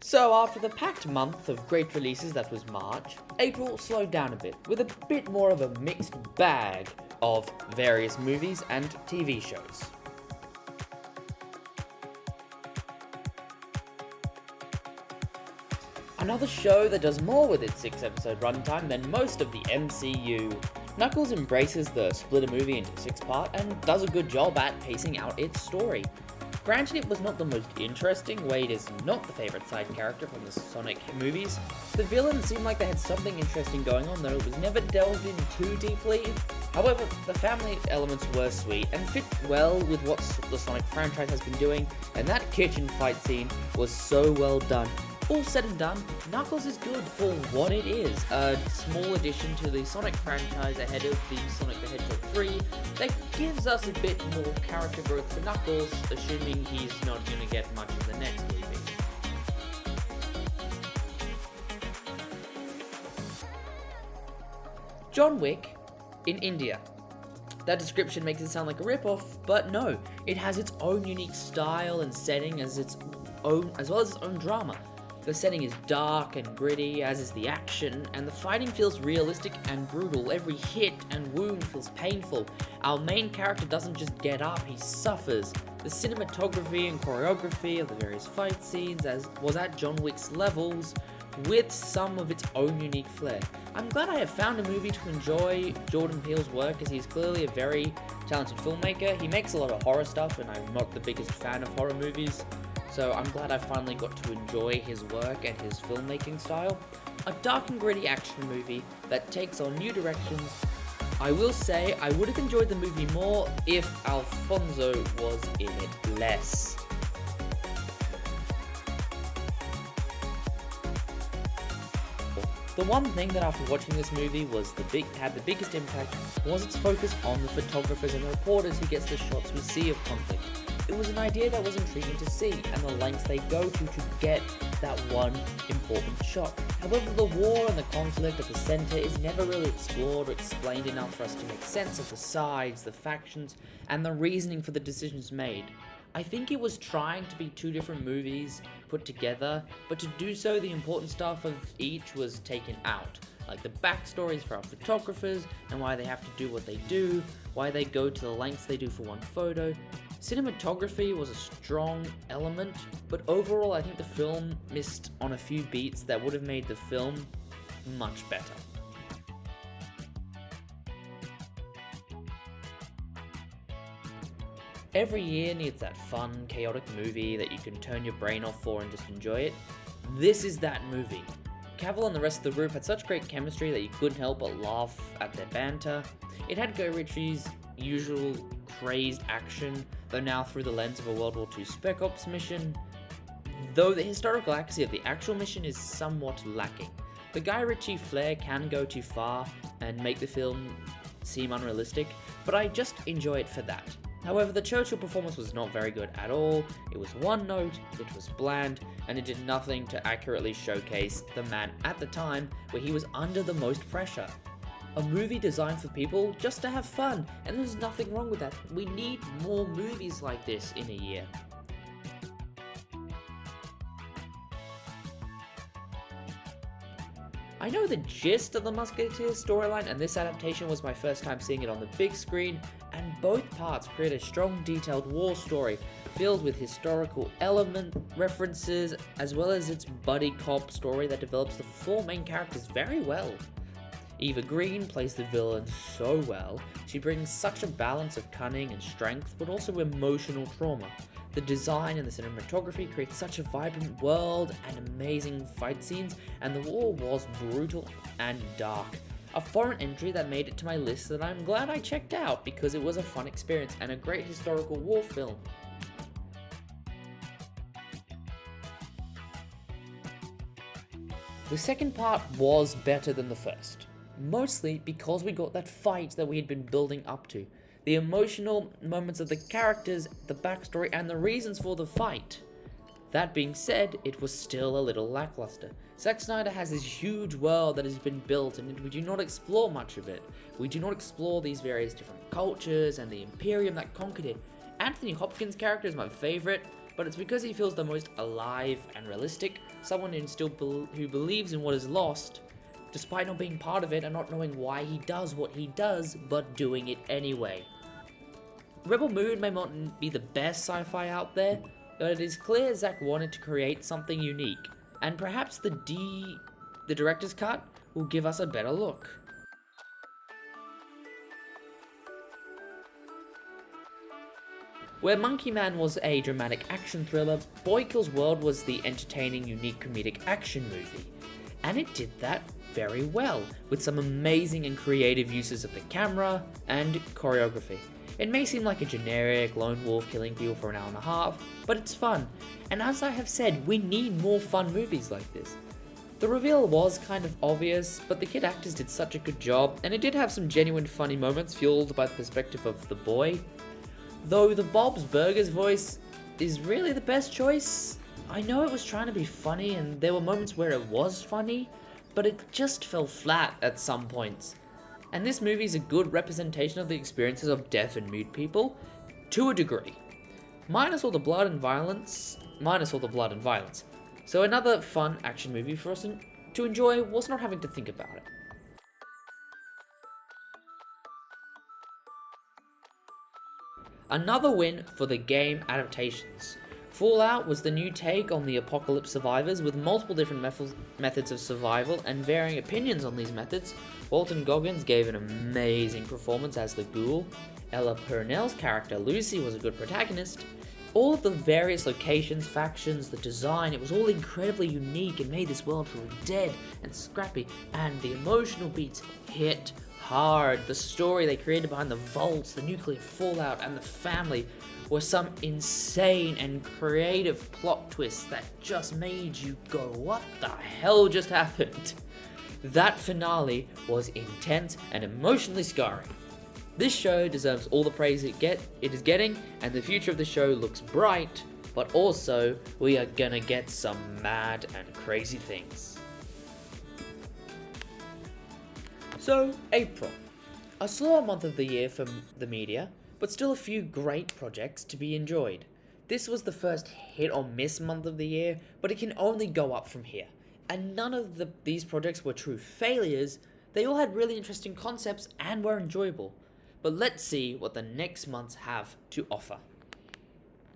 So after the packed month of great releases that was March, April slowed down a bit, with a bit more of a mixed bag of various movies and TV shows. Another show that does more with its 6-episode runtime than most of the MCU. Knuckles embraces the splitter movie into 6-part and does a good job at pacing out its story. Granted, it was not the most interesting. Wade is not the favourite side character from the Sonic movies. The villains seemed like they had something interesting going on, though it was never delved in too deeply. However, the family elements were sweet and fit well with what the Sonic franchise has been doing, and that kitchen fight scene was so well done. All said and done, Knuckles is good for what it is, a small addition to the Sonic franchise ahead of the Sonic the Hedgehog 3 that gives us a bit more character growth for Knuckles, assuming he's not going to get much in the next movie. John Wick in India. That description makes it sound like a ripoff, but no, it has its own unique style and setting as well as its own drama. The setting is dark and gritty, as is the action, and the fighting feels realistic and brutal. Every hit and wound feels painful. Our main character doesn't just get up, he suffers. The cinematography and choreography of the various fight scenes was at John Wick's levels, with some of its own unique flair. I'm glad I have found a movie to enjoy Jordan Peele's work, as he's clearly a very talented filmmaker. He makes a lot of horror stuff, and I'm not the biggest fan of horror movies. So I'm glad I finally got to enjoy his work and his filmmaking style. A dark and gritty action movie that takes on new directions. I will say I would have enjoyed the movie more if Alfonso was in it less. The one thing that after watching this movie had the biggest impact was its focus on the photographers and the reporters who gets the shots we see of conflict. It was an idea that was intriguing to see, and the lengths they go to get that one important shot. However, the war and the conflict at the centre is never really explored or explained enough for us to make sense of the sides, the factions, and the reasoning for the decisions made. I think it was trying to be two different movies put together, but to do so, the important stuff of each was taken out. Like the backstories for our photographers and why they have to do what they do, why they go to the lengths they do for one photo. Cinematography was a strong element, but overall I think the film missed on a few beats that would have made the film much better. Every year needs that fun, chaotic movie that you can turn your brain off for and just enjoy it. This is that movie. Cavill and the rest of the group had such great chemistry that you couldn't help but laugh at their banter. It had Guy Ritchie's usual crazed action, though now through the lens of a World War II Spec Ops mission, though the historical accuracy of the actual mission is somewhat lacking. The Guy Ritchie flair can go too far and make the film seem unrealistic, but I just enjoy it for that. However, the Churchill performance was not very good at all. It was one note, it was bland, and it did nothing to accurately showcase the man at the time where he was under the most pressure. A movie designed for people just to have fun, and there's nothing wrong with that. We need more movies like this in a year. I know the gist of the Musketeers storyline, and this adaptation was my first time seeing it on the big screen, and both parts create a strong, detailed war story filled with historical element references, as well as its buddy cop story that develops the four main characters very well. Eva Green plays the villain so well. She brings such a balance of cunning and strength, but also emotional trauma. The design and the cinematography create such a vibrant world and amazing fight scenes, and the war was brutal and dark. A foreign entry that made it to my list that I'm glad I checked out because it was a fun experience and a great historical war film. The second part was better than the first, mostly because we got that fight that we had been building up to. The emotional moments of the characters, the backstory, and the reasons for the fight. That being said, it was still a little lackluster. Zack Snyder has this huge world that has been built, and we do not explore much of it. We do not explore these various different cultures and the Imperium that conquered it. Anthony Hopkins' character is my favorite, but it's because he feels the most alive and realistic, someone who believes in what is lost, despite not being part of it and not knowing why he does what he does, but doing it anyway. Rebel Moon may not be the best sci-fi out there, but it is clear Zack wanted to create something unique, and perhaps the director's cut will give us a better look. Where Monkey Man was a dramatic action thriller, Boy Kills World was the entertaining, unique comedic action movie. And it did that very well, with some amazing and creative uses of the camera and choreography. It may seem like a generic lone wolf killing people for an hour and a half, but it's fun. And as I have said, we need more fun movies like this. The reveal was kind of obvious, but the kid actors did such a good job, and it did have some genuine funny moments fueled by the perspective of the boy. Though the Bob's Burgers voice is really the best choice. I know it was trying to be funny and there were moments where it was funny, but it just fell flat at some points. And this movie is a good representation of the experiences of deaf and mute people, to a degree. Minus all the blood and violence. So another fun action movie for us to enjoy whilst not having to think about it. Another win for the game adaptations. Fallout was the new take on the apocalypse survivors with multiple different methods of survival and varying opinions on these methods. Walton Goggins gave an amazing performance as the ghoul. Ella Purnell's character Lucy was a good protagonist. All of the various locations, factions, the design, it was all incredibly unique and made this world feel dead and scrappy, and the emotional beats hit hard. The story they created behind the vaults, the nuclear fallout, and the family were some insane and creative plot twists that just made you go, what the hell just happened? That finale was intense and emotionally scarring. This show deserves all the praise it is getting, and the future of the show looks bright, but also we are gonna get some mad and crazy things. So, April. A slower month of the year for the media, but still a few great projects to be enjoyed. This was the first hit or miss month of the year, but it can only go up from here. And none of these projects were true failures, they all had really interesting concepts and were enjoyable. But let's see what the next months have to offer.